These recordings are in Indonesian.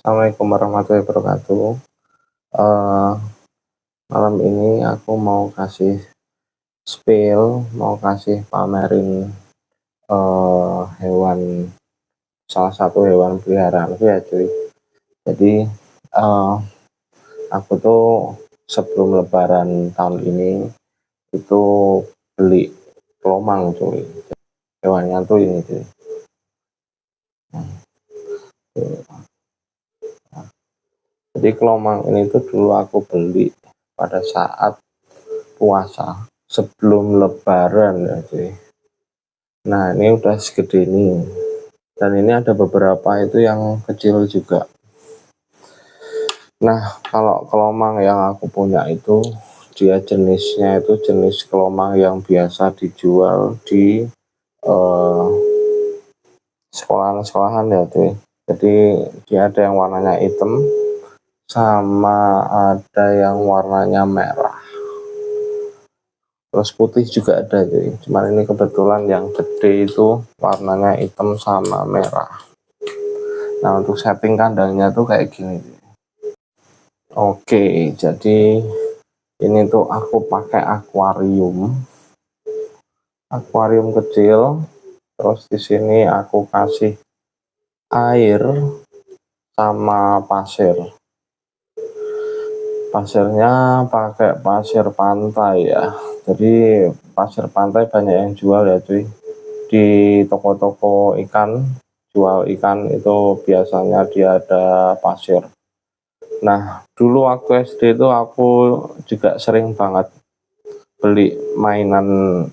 Assalamualaikum warahmatullahi wabarakatuh. Eh, Malam ini aku mau kasih mau kasih pamerin hewan, salah satu hewan peliharaanku ya cuy. Jadi eh, aku tuh sebelum Lebaran tahun ini itu beli kelomang cuy. Hewannya tuh ini cuy. Jadi kelomang ini tuh dulu aku beli pada saat puasa sebelum Lebaran ya cuy. Nah ini udah segede ini, dan ini ada beberapa itu yang kecil juga. Nah kalau kelomang yang aku punya itu dia jenisnya itu jenis kelomang yang biasa dijual di sekolahan-sekolahan ya cuy. Jadi dia ada yang warnanya hitam sama ada yang warnanya merah, terus putih juga ada cuy. Cuman ini kebetulan yang gede itu warnanya hitam sama merah. Nah untuk setting kandangnya tuh kayak gini. Oke, jadi ini tuh aku pakai akuarium kecil. Terus di sini aku kasih air sama pasir. Pasirnya pakai pasir pantai ya. Jadi pasir pantai banyak yang jual ya cuy. Di toko-toko ikan, jual ikan itu biasanya dia ada pasir. Nah dulu waktu SD itu aku juga sering banget beli mainan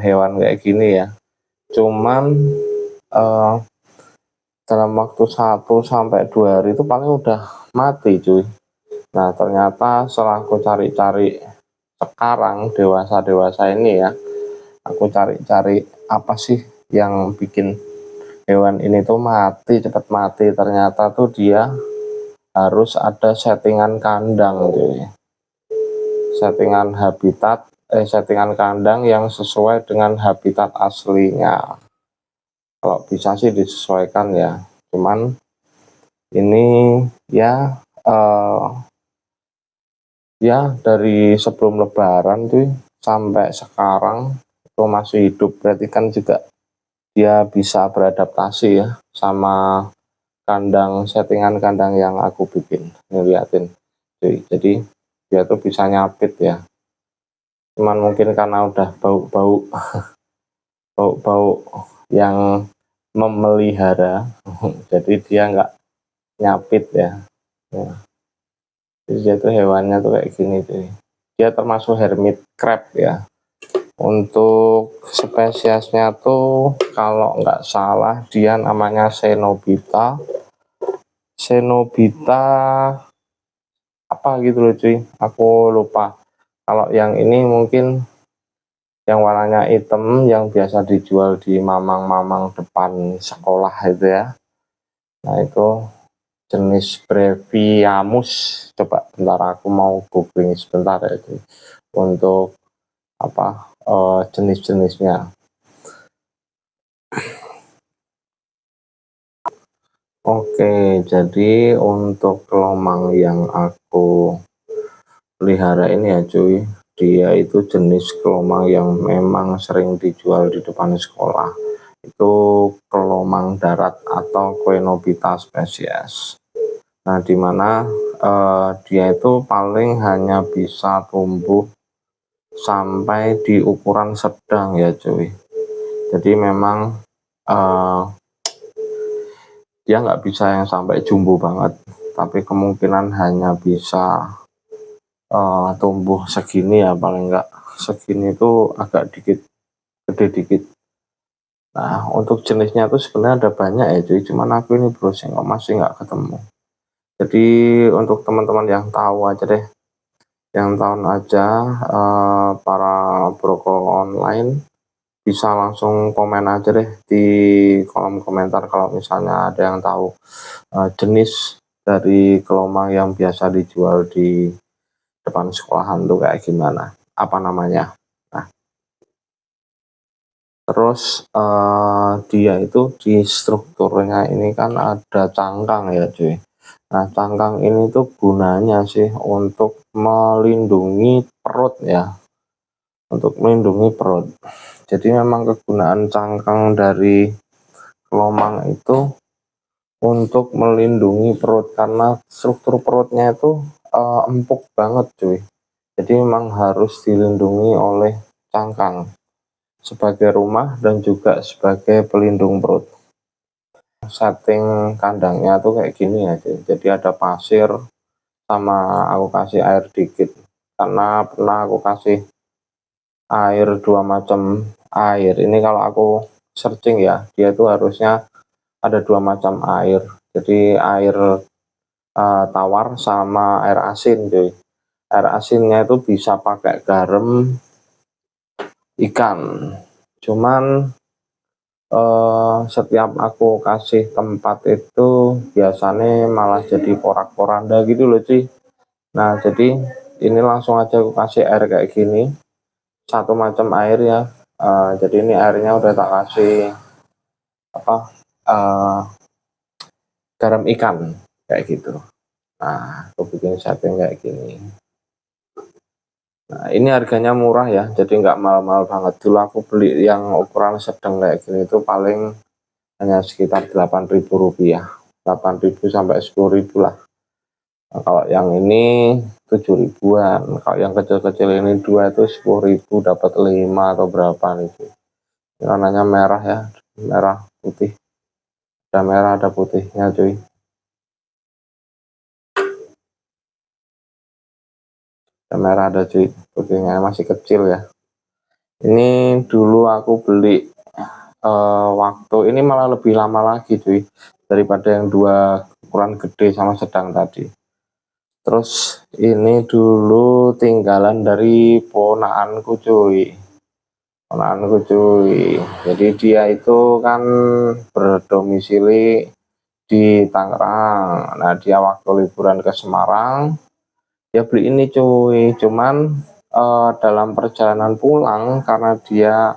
hewan kayak gini ya. Cuman dalam waktu 1 sampai 2 hari itu paling udah mati cuy. Nah ternyata setelah aku cari-cari sekarang dewasa ini ya, aku cari-cari apa sih yang bikin hewan ini tuh cepat mati. Ternyata tuh dia harus ada settingan kandang cuy. Settingan kandang yang sesuai dengan habitat aslinya. Kalau bisa sih disesuaikan ya. Cuman ini ya dari sebelum Lebaran tuh sampai sekarang itu masih hidup, berarti kan juga dia bisa beradaptasi ya sama settingan kandang yang aku bikin. Ngeliatin jadi dia tuh bisa nyapit ya. Cuman mungkin karena udah bau yang memelihara jadi dia nggak nyapit ya. Jadi dia tuh hewannya tuh kayak gini tuh. Dia termasuk hermit crab ya. Untuk spesiesnya tuh kalau nggak salah dia namanya Cenobita apa gitu loh cuy, aku lupa. Kalau yang ini mungkin yang warnanya hitam yang biasa dijual di mamang-mamang depan sekolah itu ya. Nah itu jenis Breviamus. Coba bentar aku mau googling sebentar ya cuy, untuk jenis-jenisnya. Oke, jadi untuk kelomang yang aku pelihara ini ya cuy, dia itu jenis kelomang yang memang sering dijual di depan sekolah. Itu kelomang darat atau Cenobita spesies. Nah dimana dia itu paling hanya bisa tumbuh sampai di ukuran sedang ya cuy. Jadi memang dia nggak bisa yang sampai jumbo banget, tapi kemungkinan hanya bisa tumbuh segini ya, paling nggak segini itu agak gede dikit. Nah untuk jenisnya tuh sebenarnya ada banyak ya cuy, cuman aku ini browsing masih nggak ketemu. Jadi untuk teman-teman yang tahu aja deh, para brokol online bisa langsung komen aja deh di kolom komentar kalau misalnya ada yang tahu jenis dari kelomang yang biasa dijual di depan sekolahan tuh kayak gimana, apa namanya. Nah terus dia itu di strukturnya ini kan ada cangkang ya cuy. Nah, cangkang ini tuh gunanya sih untuk melindungi perut ya, untuk melindungi perut. Jadi memang kegunaan cangkang dari kelomang itu untuk melindungi perut, karena struktur perutnya itu empuk banget cuy. Jadi memang harus dilindungi oleh cangkang sebagai rumah dan juga sebagai pelindung perut. Setting kandangnya tuh kayak gini aja, jadi ada pasir sama aku kasih air dikit, karena pernah aku kasih air 2 macam air. Ini kalau aku searching ya, dia tuh harusnya ada 2 macam air, jadi air tawar sama air asin cuy. Air asinnya itu bisa pakai garam ikan, cuman setiap aku kasih tempat itu biasanya malah jadi porak-poranda gitu loh cuy. Nah, jadi ini langsung aja aku kasih air kayak gini, 1 macam air ya. Jadi ini airnya udah tak kasih apa, garam ikan kayak gitu. Nah, aku bikin setting kayak gini. Nah, ini harganya murah ya, jadi nggak mahal-mahal banget. Dulu aku beli yang ukuran sedang kayak gini itu paling hanya sekitar Rp8.000, 8.000 sampai 10.000 lah. Nah, kalau yang ini 7.000-an, kalau yang kecil-kecil ini 2 itu 10.000 dapat 5 atau berapa nih. Ini warnanya merah ya, merah putih, ada merah ada putihnya cuy. Ada merah ada cuy, putihnya masih kecil ya. Ini dulu aku beli waktu ini malah lebih lama lagi cuy daripada yang 2 ukuran gede sama sedang tadi. Terus ini dulu tinggalan dari ponakanku cuy, jadi dia itu kan berdomisili di Tangerang. Nah, dia waktu liburan ke Semarang dia beli ini cuy, cuman dalam perjalanan pulang, karena dia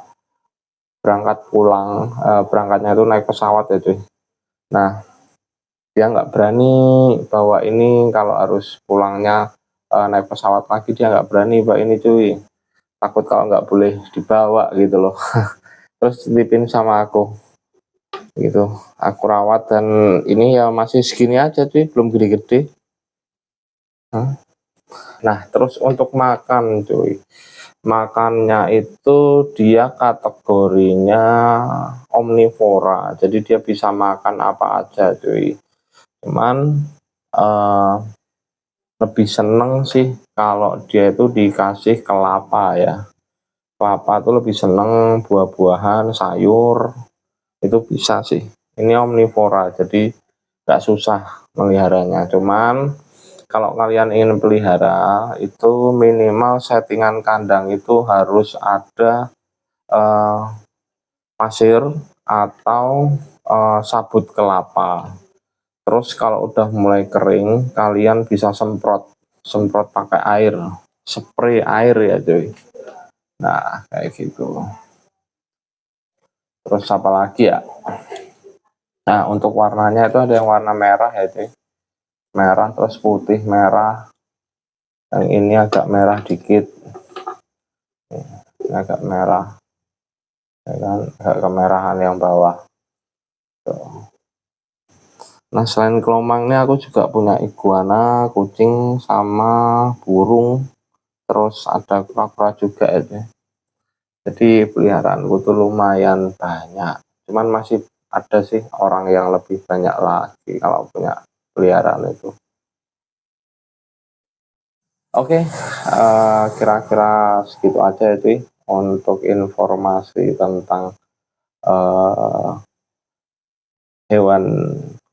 berangkatnya itu naik pesawat ya cuy. Nah, dia nggak berani bawa ini, kalau harus pulangnya naik pesawat lagi, dia nggak berani bawa ini cuy, takut kalau nggak boleh dibawa gitu loh. Terus titipin sama aku gitu, aku rawat, dan ini ya masih segini aja cuy, belum gede-gede. Nah, terus untuk makan cuy, makannya itu dia kategorinya omnivora, jadi dia bisa makan apa aja cuy. Cuman lebih seneng sih kalau dia itu dikasih kelapa ya. Kelapa tuh lebih seneng, buah-buahan, sayur itu bisa sih. Ini omnivora, jadi nggak susah meliharanya. Cuman kalau kalian ingin pelihara itu minimal settingan kandang itu harus ada pasir atau sabut kelapa. Terus kalau udah mulai kering, kalian bisa semprot pakai air, spray air ya cuy. Nah, kayak gitu. Terus apa lagi ya? Nah, untuk warnanya itu ada yang warna merah ya cuy, merah, terus putih, merah. Yang ini agak merah dikit, ini agak merah ya kan, agak kemerahan yang bawah tuh. Nah, selain kelomang ini aku juga punya iguana, kucing, sama burung, terus ada kura-kura juga ya. Jadi peliharaanku tuh lumayan banyak, cuman masih ada sih orang yang lebih banyak lagi kalau punya peliharaan itu. Oke, kira-kira segitu aja itu untuk informasi tentang hewan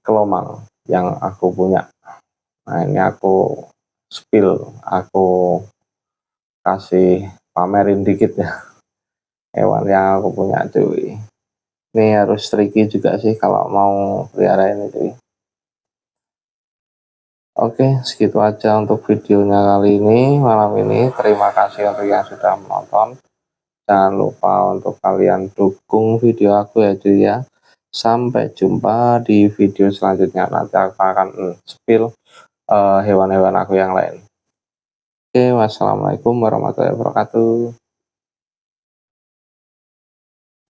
kelomang yang aku punya. Nah, ini aku spill, aku kasih pamerin dikit ya hewan yang aku punya cuy. Ini harus tricky juga sih kalau mau pelihara ini cuy. Oke, segitu aja untuk videonya kali ini, malam ini. Terima kasih untuk yang sudah menonton. Jangan lupa untuk kalian dukung video aku ya cuy ya. Sampai jumpa di video selanjutnya, nanti aku akan spill hewan-hewan aku yang lain. Oke, wassalamualaikum warahmatullahi wabarakatuh.